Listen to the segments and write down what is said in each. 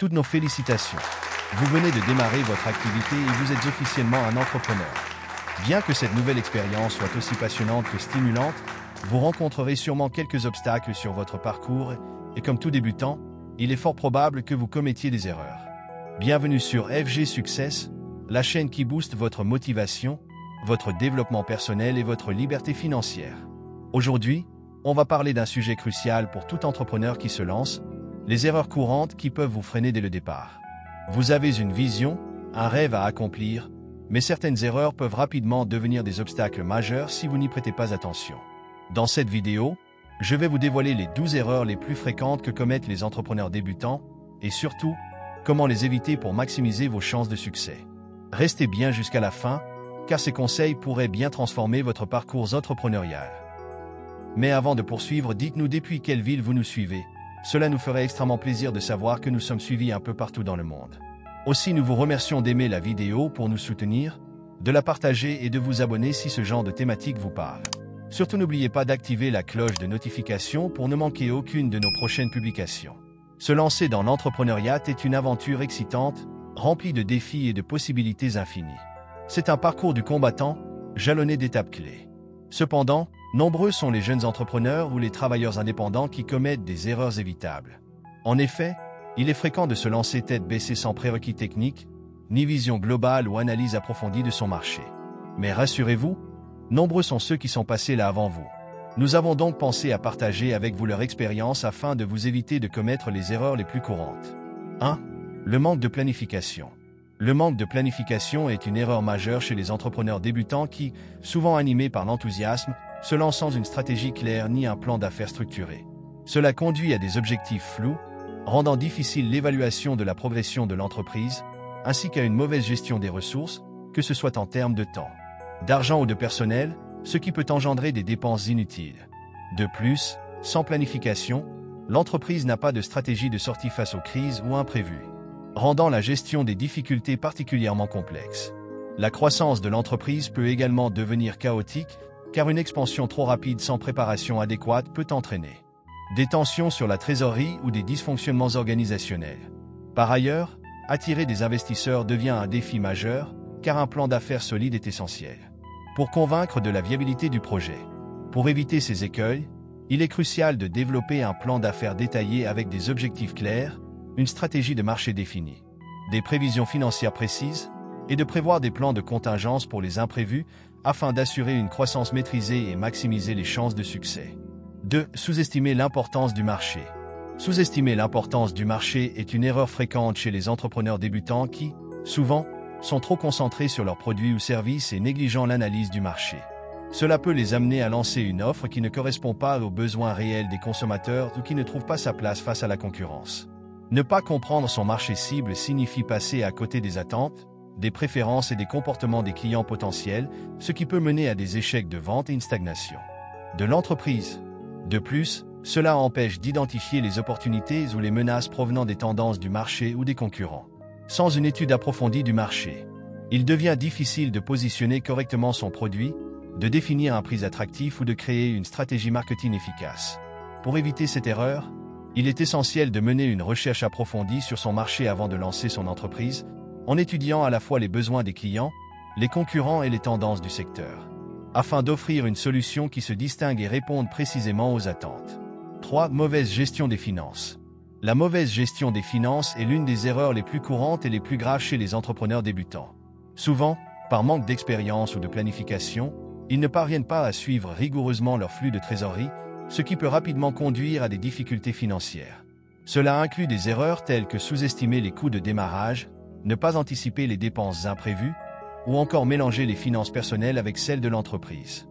Toutes nos félicitations. Vous venez de démarrer votre activité et vous êtes officiellement un entrepreneur. Bien que cette nouvelle expérience soit aussi passionnante que stimulante, vous rencontrerez sûrement quelques obstacles sur votre parcours et comme tout débutant, il est fort probable que vous commettiez des erreurs. Bienvenue sur FG Success, la chaîne qui booste votre motivation, votre développement personnel et votre liberté financière. Aujourd'hui, on va parler d'un sujet crucial pour tout entrepreneur qui se lance, les erreurs courantes qui peuvent vous freiner dès le départ. Vous avez une vision, un rêve à accomplir, mais certaines erreurs peuvent rapidement devenir des obstacles majeurs si vous n'y prêtez pas attention. Dans cette vidéo, je vais vous dévoiler les 12 erreurs les plus fréquentes que commettent les entrepreneurs débutants et surtout, comment les éviter pour maximiser vos chances de succès. Restez bien jusqu'à la fin, car ces conseils pourraient bien transformer votre parcours entrepreneurial. Mais avant de poursuivre, dites-nous depuis quelle ville vous nous suivez. Cela nous ferait extrêmement plaisir de savoir que nous sommes suivis un peu partout dans le monde. Aussi, nous vous remercions d'aimer la vidéo pour nous soutenir, de la partager et de vous abonner si ce genre de thématique vous parle. Surtout n'oubliez pas d'activer la cloche de notification pour ne manquer aucune de nos prochaines publications. Se lancer dans l'entrepreneuriat est une aventure excitante, remplie de défis et de possibilités infinies. C'est un parcours du combattant, jalonné d'étapes clés. Cependant, nombreux sont les jeunes entrepreneurs ou les travailleurs indépendants qui commettent des erreurs évitables. En effet, il est fréquent de se lancer tête baissée sans prérequis techniques, ni vision globale ou analyse approfondie de son marché. Mais rassurez-vous, nombreux sont ceux qui sont passés là avant vous. Nous avons donc pensé à partager avec vous leur expérience afin de vous éviter de commettre les erreurs les plus courantes. 1. Le manque de planification. Le manque de planification est une erreur majeure chez les entrepreneurs débutants qui, souvent animés par l'enthousiasme, se lancent sans une stratégie claire ni un plan d'affaires structuré. Cela conduit à des objectifs flous, rendant difficile l'évaluation de la progression de l'entreprise, ainsi qu'à une mauvaise gestion des ressources, que ce soit en termes de temps, d'argent ou de personnel, ce qui peut engendrer des dépenses inutiles. De plus, sans planification, l'entreprise n'a pas de stratégie de sortie face aux crises ou imprévus, rendant la gestion des difficultés particulièrement complexe. La croissance de l'entreprise peut également devenir chaotique, car une expansion trop rapide sans préparation adéquate peut entraîner des tensions sur la trésorerie ou des dysfonctionnements organisationnels. Par ailleurs, attirer des investisseurs devient un défi majeur, car un plan d'affaires solide est essentiel pour convaincre de la viabilité du projet. Pour éviter ces écueils, il est crucial de développer un plan d'affaires détaillé avec des objectifs clairs, une stratégie de marché définie, des prévisions financières précises et de prévoir des plans de contingence pour les imprévus afin d'assurer une croissance maîtrisée et maximiser les chances de succès. 2. Sous-estimer l'importance du marché. Sous-estimer l'importance du marché est une erreur fréquente chez les entrepreneurs débutants qui, souvent, sont trop concentrés sur leurs produits ou services et négligeant l'analyse du marché. Cela peut les amener à lancer une offre qui ne correspond pas aux besoins réels des consommateurs ou qui ne trouve pas sa place face à la concurrence. Ne pas comprendre son marché cible signifie passer à côté des attentes, des préférences et des comportements des clients potentiels, ce qui peut mener à des échecs de vente et une stagnation de l'entreprise. De plus, cela empêche d'identifier les opportunités ou les menaces provenant des tendances du marché ou des concurrents. Sans une étude approfondie du marché, il devient difficile de positionner correctement son produit, de définir un prix attractif ou de créer une stratégie marketing efficace. Pour éviter cette erreur, il est essentiel de mener une recherche approfondie sur son marché avant de lancer son entreprise, en étudiant à la fois les besoins des clients, les concurrents et les tendances du secteur, afin d'offrir une solution qui se distingue et réponde précisément aux attentes. 3. Mauvaise gestion des finances. La mauvaise gestion des finances est l'une des erreurs les plus courantes et les plus graves chez les entrepreneurs débutants. Souvent, par manque d'expérience ou de planification, ils ne parviennent pas à suivre rigoureusement leur flux de trésorerie, ce qui peut rapidement conduire à des difficultés financières. Cela inclut des erreurs telles que sous-estimer les coûts de démarrage, ne pas anticiper les dépenses imprévues, ou encore mélanger les finances personnelles avec celles de l'entreprise.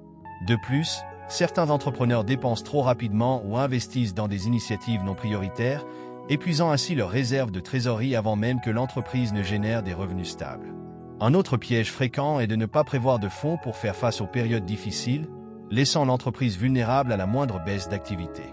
De plus, certains entrepreneurs dépensent trop rapidement ou investissent dans des initiatives non prioritaires, épuisant ainsi leurs réserves de trésorerie avant même que l'entreprise ne génère des revenus stables. Un autre piège fréquent est de ne pas prévoir de fonds pour faire face aux périodes difficiles, laissant l'entreprise vulnérable à la moindre baisse d'activité.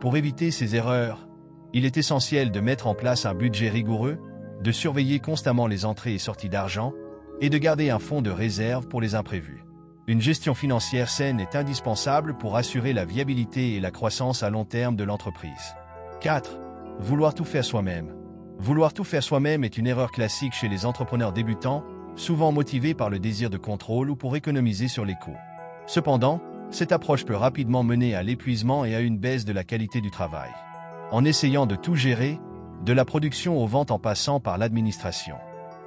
Pour éviter ces erreurs, il est essentiel de mettre en place un budget rigoureux, de surveiller constamment les entrées et sorties d'argent, et de garder un fonds de réserve pour les imprévus. Une gestion financière saine est indispensable pour assurer la viabilité et la croissance à long terme de l'entreprise. 4. Vouloir tout faire soi-même. Vouloir tout faire soi-même est une erreur classique chez les entrepreneurs débutants, souvent motivés par le désir de contrôle ou pour économiser sur les coûts. Cependant, cette approche peut rapidement mener à l'épuisement et à une baisse de la qualité du travail. En essayant de tout gérer, de la production aux ventes en passant par l'administration,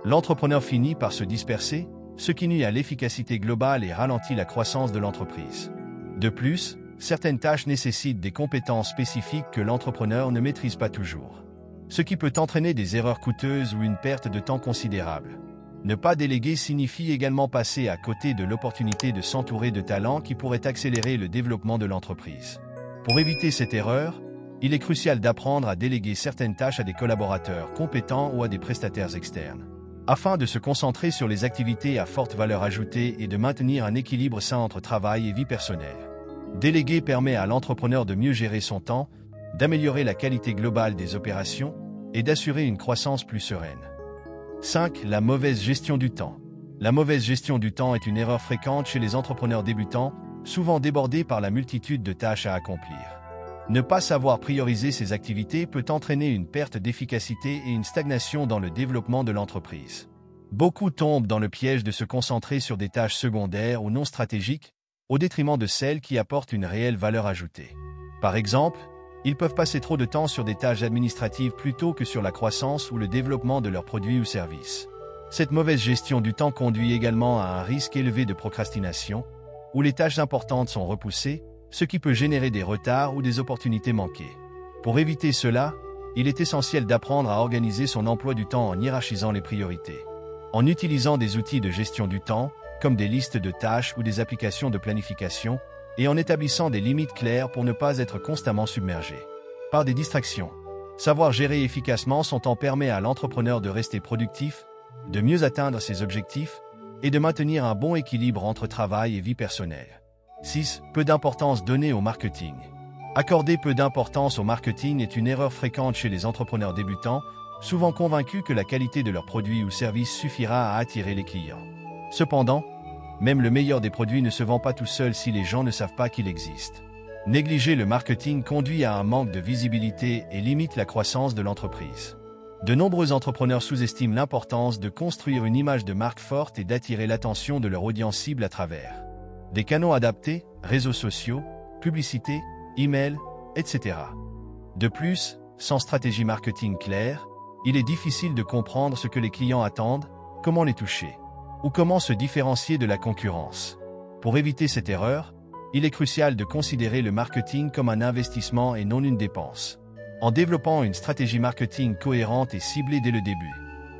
l'entrepreneur finit par se disperser, ce qui nuit à l'efficacité globale et ralentit la croissance de l'entreprise. De plus, certaines tâches nécessitent des compétences spécifiques que l'entrepreneur ne maîtrise pas toujours, ce qui peut entraîner des erreurs coûteuses ou une perte de temps considérable. Ne pas déléguer signifie également passer à côté de l'opportunité de s'entourer de talents qui pourraient accélérer le développement de l'entreprise. Pour éviter cette erreur, il est crucial d'apprendre à déléguer certaines tâches à des collaborateurs compétents ou à des prestataires externes, afin de se concentrer sur les activités à forte valeur ajoutée et de maintenir un équilibre sain entre travail et vie personnelle. Déléguer permet à l'entrepreneur de mieux gérer son temps, d'améliorer la qualité globale des opérations et d'assurer une croissance plus sereine. 5. La mauvaise gestion du temps. La mauvaise gestion du temps est une erreur fréquente chez les entrepreneurs débutants, souvent débordés par la multitude de tâches à accomplir. Ne pas savoir prioriser ses activités peut entraîner une perte d'efficacité et une stagnation dans le développement de l'entreprise. Beaucoup tombent dans le piège de se concentrer sur des tâches secondaires ou non stratégiques, au détriment de celles qui apportent une réelle valeur ajoutée. Par exemple, ils peuvent passer trop de temps sur des tâches administratives plutôt que sur la croissance ou le développement de leurs produits ou services. Cette mauvaise gestion du temps conduit également à un risque élevé de procrastination, où les tâches importantes sont repoussées, ce qui peut générer des retards ou des opportunités manquées. Pour éviter cela, il est essentiel d'apprendre à organiser son emploi du temps en hiérarchisant les priorités. En utilisant des outils de gestion du temps, comme des listes de tâches ou des applications de planification, et en établissant des limites claires pour ne pas être constamment submergé par des distractions. Savoir gérer efficacement son temps permet à l'entrepreneur de rester productif, de mieux atteindre ses objectifs et de maintenir un bon équilibre entre travail et vie personnelle. 6. Peu d'importance donnée au marketing. Accorder peu d'importance au marketing est une erreur fréquente chez les entrepreneurs débutants, souvent convaincus que la qualité de leurs produits ou services suffira à attirer les clients. Cependant, même le meilleur des produits ne se vend pas tout seul si les gens ne savent pas qu'il existe. Négliger le marketing conduit à un manque de visibilité et limite la croissance de l'entreprise. De nombreux entrepreneurs sous-estiment l'importance de construire une image de marque forte et d'attirer l'attention de leur audience cible à travers des canaux adaptés, réseaux sociaux, publicités, emails, etc. De plus, sans stratégie marketing claire, il est difficile de comprendre ce que les clients attendent, comment les toucher, ou comment se différencier de la concurrence. Pour éviter cette erreur, il est crucial de considérer le marketing comme un investissement et non une dépense, en développant une stratégie marketing cohérente et ciblée dès le début.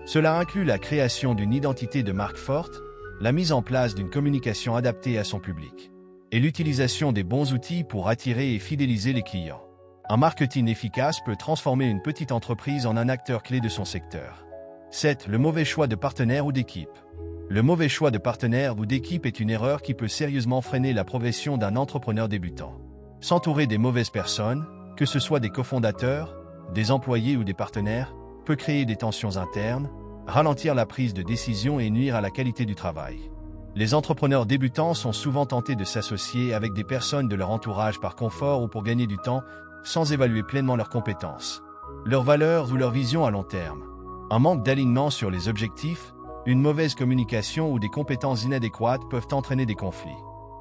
Cela inclut la création d'une identité de marque forte, la mise en place d'une communication adaptée à son public, et l'utilisation des bons outils pour attirer et fidéliser les clients. Un marketing efficace peut transformer une petite entreprise en un acteur clé de son secteur. 7. Le mauvais choix de partenaire ou d'équipe. Le mauvais choix de partenaire ou d'équipe est une erreur qui peut sérieusement freiner la progression d'un entrepreneur débutant. S'entourer des mauvaises personnes, que ce soit des cofondateurs, des employés ou des partenaires, peut créer des tensions internes, ralentir la prise de décision et nuire à la qualité du travail. Les entrepreneurs débutants sont souvent tentés de s'associer avec des personnes de leur entourage par confort ou pour gagner du temps, sans évaluer pleinement leurs compétences, leurs valeurs ou leur vision à long terme. Un manque d'alignement sur les objectifs, une mauvaise communication ou des compétences inadéquates peuvent entraîner des conflits,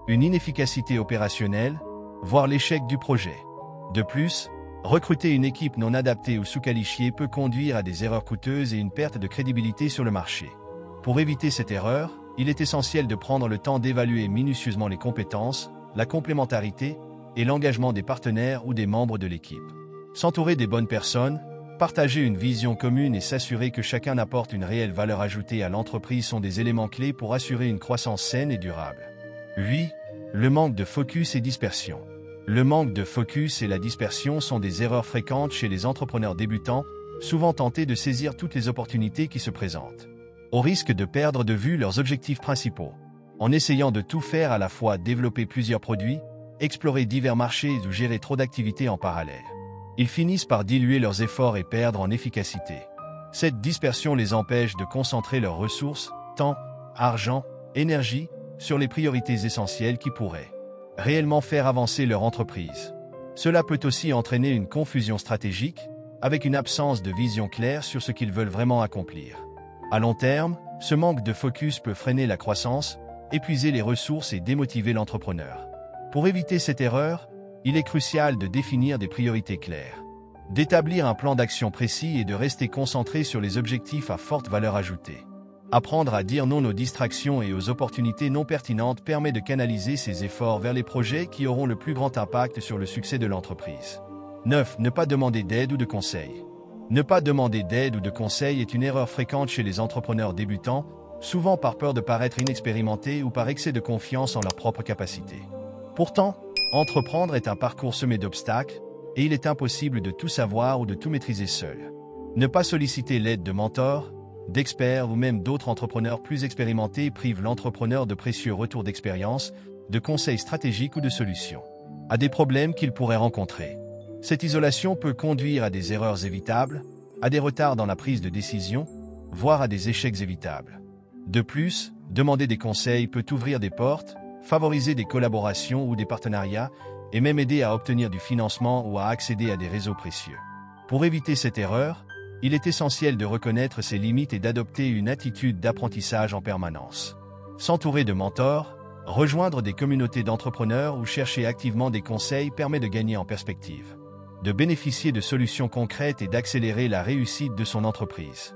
une inefficacité opérationnelle, voire l'échec du projet. De plus, recruter une équipe non adaptée ou sous-qualifiée peut conduire à des erreurs coûteuses et une perte de crédibilité sur le marché. Pour éviter cette erreur, il est essentiel de prendre le temps d'évaluer minutieusement les compétences, la complémentarité et l'engagement des partenaires ou des membres de l'équipe. S'entourer des bonnes personnes, partager une vision commune et s'assurer que chacun apporte une réelle valeur ajoutée à l'entreprise sont des éléments clés pour assurer une croissance saine et durable. 8. Le manque de focus et dispersion. Le manque de focus et la dispersion sont des erreurs fréquentes chez les entrepreneurs débutants, souvent tentés de saisir toutes les opportunités qui se présentent, au risque de perdre de vue leurs objectifs principaux. En essayant de tout faire à la fois, développer plusieurs produits, explorer divers marchés ou gérer trop d'activités en parallèle, ils finissent par diluer leurs efforts et perdre en efficacité. Cette dispersion les empêche de concentrer leurs ressources, temps, argent, énergie, sur les priorités essentielles qui pourraient réellement faire avancer leur entreprise. Cela peut aussi entraîner une confusion stratégique, avec une absence de vision claire sur ce qu'ils veulent vraiment accomplir. À long terme, ce manque de focus peut freiner la croissance, épuiser les ressources et démotiver l'entrepreneur. Pour éviter cette erreur, il est crucial de définir des priorités claires, d'établir un plan d'action précis et de rester concentré sur les objectifs à forte valeur ajoutée. Apprendre à dire non aux distractions et aux opportunités non pertinentes permet de canaliser ses efforts vers les projets qui auront le plus grand impact sur le succès de l'entreprise. 9. Ne pas demander d'aide ou de conseils. Ne pas demander d'aide ou de conseils est une erreur fréquente chez les entrepreneurs débutants, souvent par peur de paraître inexpérimentés ou par excès de confiance en leurs propres capacités. Pourtant, entreprendre est un parcours semé d'obstacles, et il est impossible de tout savoir ou de tout maîtriser seul. Ne pas solliciter l'aide de mentors, d'experts ou même d'autres entrepreneurs plus expérimentés prive l'entrepreneur de précieux retours d'expérience, de conseils stratégiques ou de solutions à des problèmes qu'il pourrait rencontrer. Cette isolation peut conduire à des erreurs évitables, à des retards dans la prise de décision, voire à des échecs évitables. De plus, demander des conseils peut ouvrir des portes, favoriser des collaborations ou des partenariats, et même aider à obtenir du financement ou à accéder à des réseaux précieux. Pour éviter cette erreur, il est essentiel de reconnaître ses limites et d'adopter une attitude d'apprentissage en permanence. S'entourer de mentors, rejoindre des communautés d'entrepreneurs ou chercher activement des conseils permet de gagner en perspective, de bénéficier de solutions concrètes et d'accélérer la réussite de son entreprise.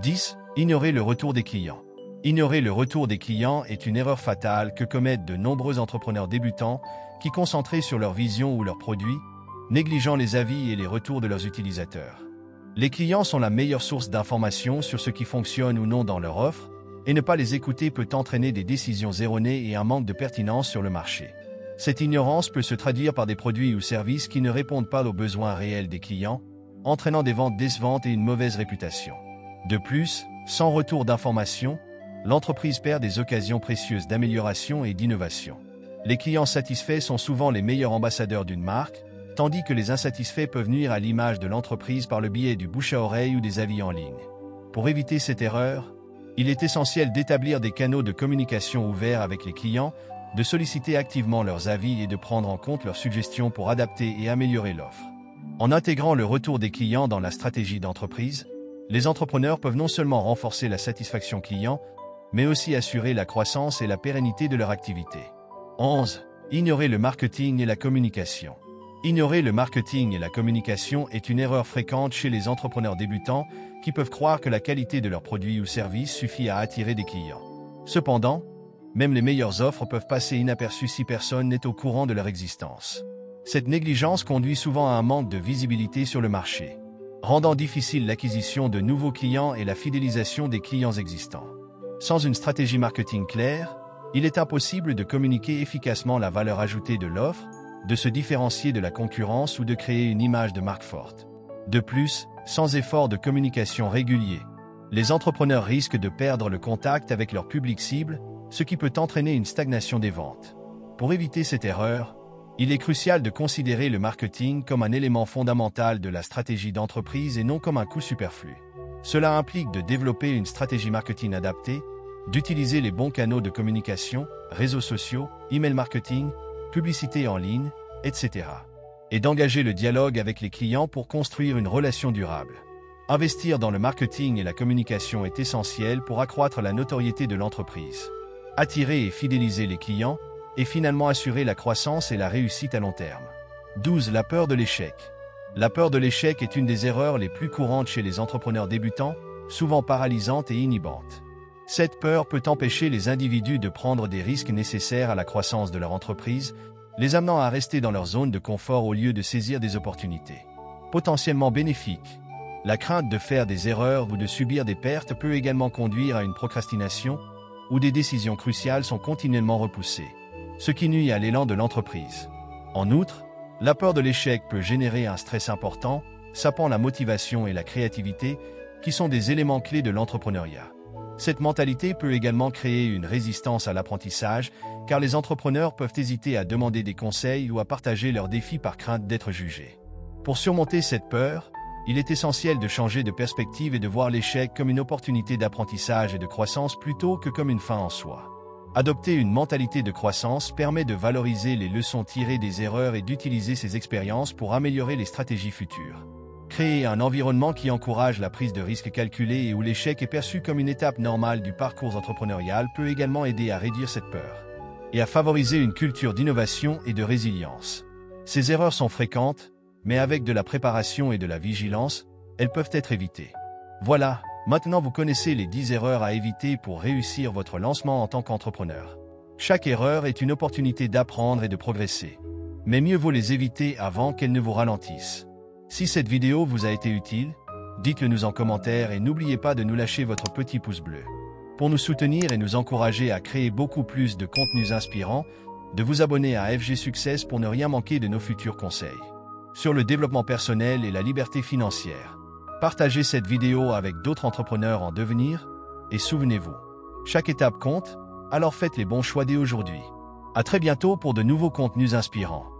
10. Ignorer le retour des clients. Ignorer le retour des clients est une erreur fatale que commettent de nombreux entrepreneurs débutants qui, concentrés sur leur vision ou leurs produits, négligeant les avis et les retours de leurs utilisateurs. Les clients sont la meilleure source d'informations sur ce qui fonctionne ou non dans leur offre, et ne pas les écouter peut entraîner des décisions erronées et un manque de pertinence sur le marché. Cette ignorance peut se traduire par des produits ou services qui ne répondent pas aux besoins réels des clients, entraînant des ventes décevantes et une mauvaise réputation. De plus, sans retour d'information, l'entreprise perd des occasions précieuses d'amélioration et d'innovation. Les clients satisfaits sont souvent les meilleurs ambassadeurs d'une marque, tandis que les insatisfaits peuvent nuire à l'image de l'entreprise par le biais du bouche à oreille ou des avis en ligne. Pour éviter cette erreur, il est essentiel d'établir des canaux de communication ouverts avec les clients, de solliciter activement leurs avis et de prendre en compte leurs suggestions pour adapter et améliorer l'offre. En intégrant le retour des clients dans la stratégie d'entreprise, les entrepreneurs peuvent non seulement renforcer la satisfaction client, mais aussi assurer la croissance et la pérennité de leur activité. 11. Ignorer le marketing et la communication. Ignorer le marketing et la communication est une erreur fréquente chez les entrepreneurs débutants qui peuvent croire que la qualité de leurs produits ou services suffit à attirer des clients. Cependant, même les meilleures offres peuvent passer inaperçues si personne n'est au courant de leur existence. Cette négligence conduit souvent à un manque de visibilité sur le marché, rendant difficile l'acquisition de nouveaux clients et la fidélisation des clients existants. Sans une stratégie marketing claire, il est impossible de communiquer efficacement la valeur ajoutée de l'offre, de se différencier de la concurrence ou de créer une image de marque forte. De plus, sans effort de communication régulier, les entrepreneurs risquent de perdre le contact avec leur public cible, ce qui peut entraîner une stagnation des ventes. Pour éviter cette erreur, il est crucial de considérer le marketing comme un élément fondamental de la stratégie d'entreprise et non comme un coût superflu. Cela implique de développer une stratégie marketing adaptée, d'utiliser les bons canaux de communication, réseaux sociaux, email marketing, publicité en ligne, etc. et d'engager le dialogue avec les clients pour construire une relation durable. Investir dans le marketing et la communication est essentiel pour accroître la notoriété de l'entreprise, attirer et fidéliser les clients, et finalement assurer la croissance et la réussite à long terme. 12. La peur de l'échec. La peur de l'échec est une des erreurs les plus courantes chez les entrepreneurs débutants, souvent paralysante et inhibante. Cette peur peut empêcher les individus de prendre des risques nécessaires à la croissance de leur entreprise, les amenant à rester dans leur zone de confort au lieu de saisir des opportunités potentiellement bénéfiques. La crainte de faire des erreurs ou de subir des pertes peut également conduire à une procrastination, où des décisions cruciales sont continuellement repoussées, ce qui nuit à l'élan de l'entreprise. En outre, la peur de l'échec peut générer un stress important, sapant la motivation et la créativité, qui sont des éléments clés de l'entrepreneuriat. Cette mentalité peut également créer une résistance à l'apprentissage, car les entrepreneurs peuvent hésiter à demander des conseils ou à partager leurs défis par crainte d'être jugés. Pour surmonter cette peur, il est essentiel de changer de perspective et de voir l'échec comme une opportunité d'apprentissage et de croissance plutôt que comme une fin en soi. Adopter une mentalité de croissance permet de valoriser les leçons tirées des erreurs et d'utiliser ces expériences pour améliorer les stratégies futures. Créer un environnement qui encourage la prise de risques calculée et où l'échec est perçu comme une étape normale du parcours entrepreneurial peut également aider à réduire cette peur et à favoriser une culture d'innovation et de résilience. Ces erreurs sont fréquentes, mais avec de la préparation et de la vigilance, elles peuvent être évitées. Voilà, maintenant vous connaissez les 10 erreurs à éviter pour réussir votre lancement en tant qu'entrepreneur. Chaque erreur est une opportunité d'apprendre et de progresser. Mais mieux vaut les éviter avant qu'elles ne vous ralentissent. Si cette vidéo vous a été utile, dites-le nous en commentaire et n'oubliez pas de nous lâcher votre petit pouce bleu. Pour nous soutenir et nous encourager à créer beaucoup plus de contenus inspirants, de vous abonner à FG Success pour ne rien manquer de nos futurs conseils sur le développement personnel et la liberté financière. Partagez cette vidéo avec d'autres entrepreneurs en devenir et souvenez-vous, chaque étape compte, alors faites les bons choix dès aujourd'hui. À très bientôt pour de nouveaux contenus inspirants.